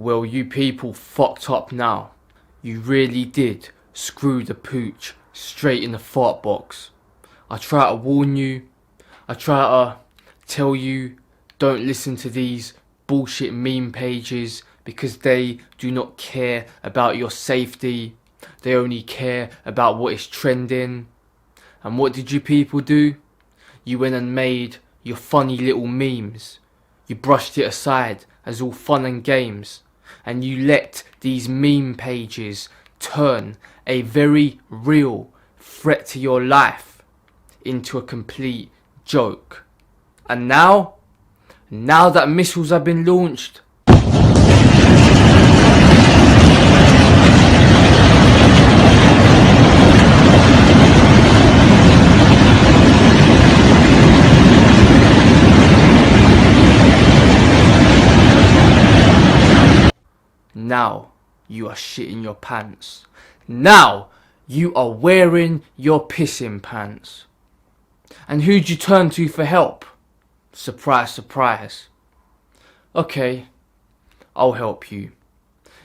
Well, you people fucked up now. You really did screw the pooch straight in the fart box. I try to warn you. I try to tell you don't listen to these bullshit meme pages because they do not care about your safety. They only care about what is trending. And what did you people do? You went and made your funny little memes. You brushed it aside as all fun and games. And you let these meme pages turn a very real threat to your life into a complete joke. And now that missiles have been launched, now you are shitting your pants. Now you are wearing your pissing pants. And who'd you turn to for help? Surprise, surprise. Okay, I'll help you.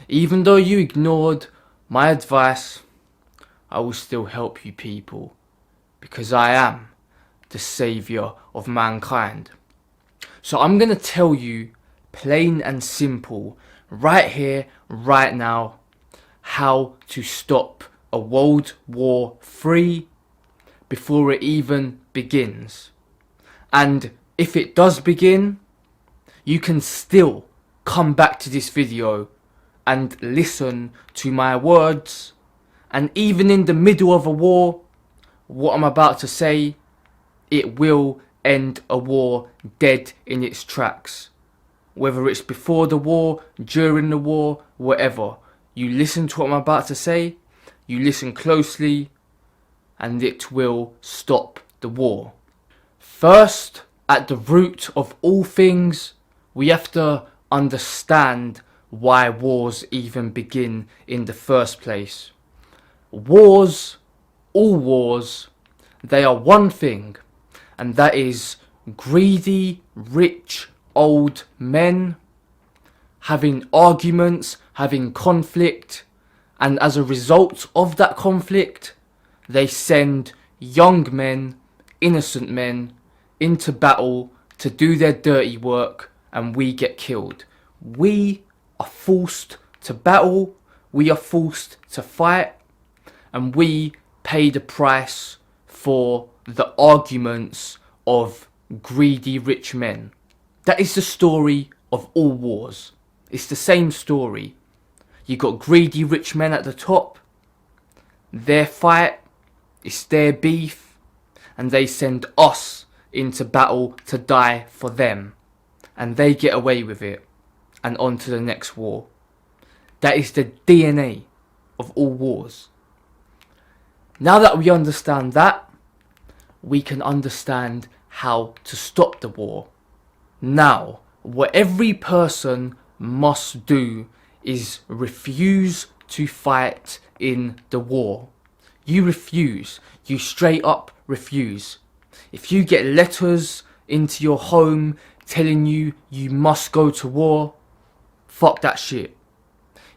Even though you ignored my advice, I will still help you people. Because I am the saviour of mankind. So I'm going to tell you, plain and simple, right here, right now, how to stop a World War III before it even begins. And if it does begin, you can still come back to this video and listen to my words. And even in the middle of a war, what I'm about to say, it will end a war dead in its tracks. Whether it's before the war, during the war, whatever. You listen to what I'm about to say, you listen closely, and it will stop the war. First, at the root of all things, we have to understand why wars even begin in the first place. Wars, all wars, they are one thing, and that is greedy, rich, old men having arguments, having conflict, and as a result of that conflict, they send young men, innocent men, into battle to do their dirty work, and we get killed. We are forced to battle, we are forced to fight, and we pay the price for the arguments of greedy rich men. That is the story of all wars. It's the same story. You got greedy rich men at the top, their fight, it's their beef, and they send us into battle to die for them. And they get away with it, and on to the next war. That is the DNA of all wars. Now that we understand that, we can understand how to stop the war. Now, what every person must do is refuse to fight in the war. You refuse. You straight up refuse. If you get letters into your home telling you you must go to war, fuck that shit.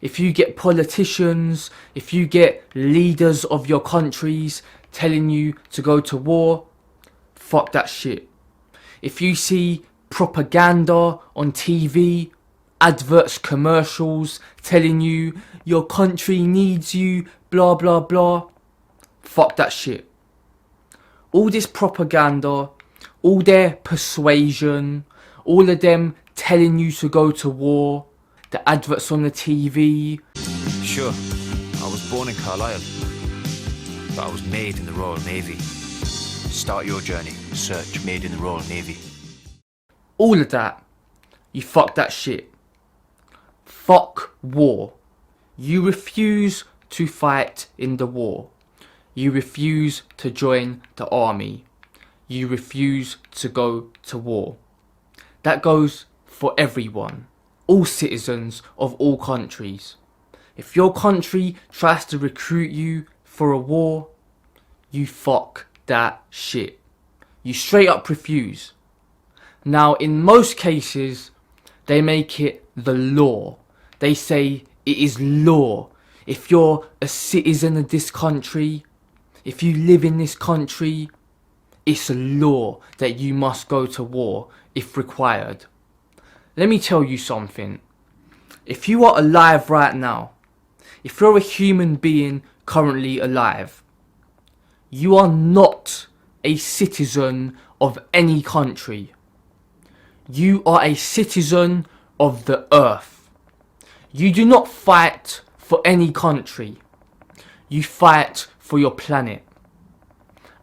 If you get politicians, if you get leaders of your countries telling you to go to war, fuck that shit. If you see propaganda on TV, adverts, commercials telling you your country needs you, blah blah blah, fuck that shit. All this propaganda, all their persuasion, all of them telling you to go to war, the adverts on the TV. Sure, I was born in Carlisle, but I was made in the Royal Navy. Start your journey, search Made in the Royal Navy. All of that, you fuck that shit. Fuck war. You refuse to fight in the war. You refuse to join the army. You refuse to go to war. That goes for everyone. All citizens of all countries. If your country tries to recruit you for a war, you fuck that shit. You straight up refuse. Now, in most cases, they make it the law They say it is law. If you're a citizen of this country, if you live in this country, it's a law that you must go to war if required. Let me tell you something. If you are alive right now, if you're a human being currently alive, you are not a citizen of any country. You are a citizen of the earth. You do not fight for any country. You fight for your planet.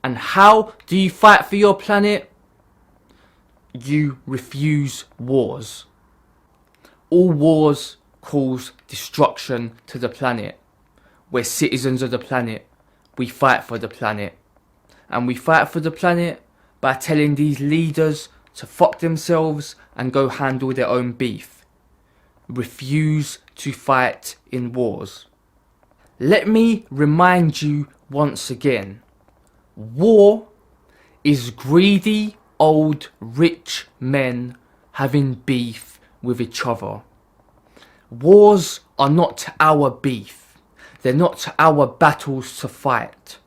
And how do you fight for your planet? You refuse wars. All wars cause destruction to the planet. We're citizens of the planet. We fight for the planet. And we fight for the planet by telling these leaders to fuck themselves and go handle their own beef. Refuse to fight in wars. Let me remind you once again. War is greedy old rich men having beef with each other. Wars are not our beef. They're not our battles to fight.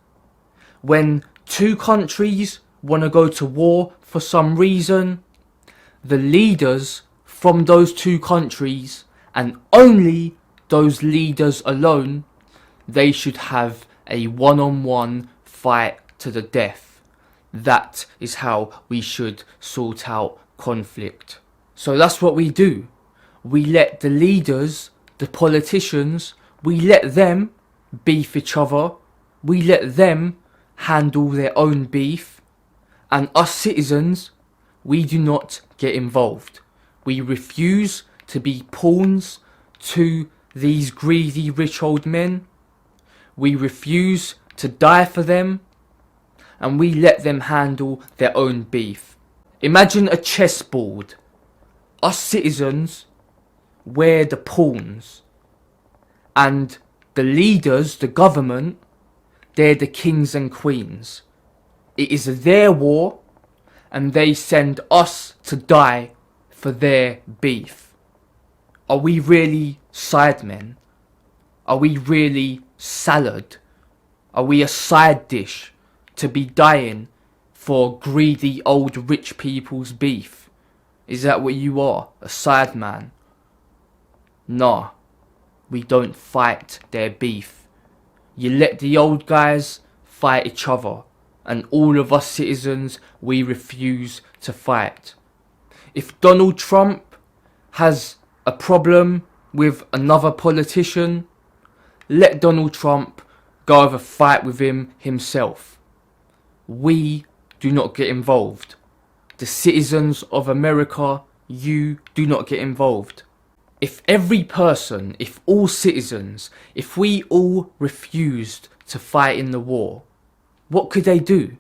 When two countries want to go to war for some reason, the leaders from those two countries, and only those leaders alone, they should have a one-on-one fight to the death. That is how we should sort out conflict. So that's what we do. We let the leaders, the politicians, we let them beef each other. We let them handle their own beef. And us citizens, we do not get involved. We refuse to be pawns to these greedy rich old men. We refuse to die for them. And we let them handle their own beef. Imagine a chessboard. Us citizens, we're the pawns. And the leaders, the government, they're the kings and queens. It is their war, and they send us to die for their beef. Are we really sidemen? Are we really salad? Are we a side dish to be dying for greedy old rich people's beef? Is that what you are? A side man? Nah, we don't fight their beef. You let the old guys fight each other, and all of us citizens, we refuse to fight. If Donald Trump has a problem with another politician, let Donald Trump go have a fight with him himself. We do not get involved. The citizens of America, you do not get involved. If every person, if all citizens, if we all refused to fight in the war, what could they do?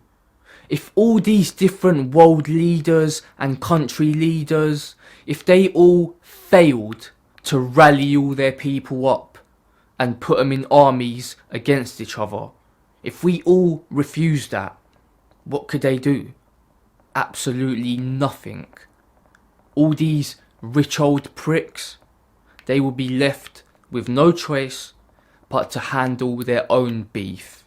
If all these different world leaders and country leaders, if they all failed to rally all their people up and put them in armies against each other, if we all refused that, what could they do? Absolutely nothing. All these rich old pricks, they will be left with no choice but to handle their own beef.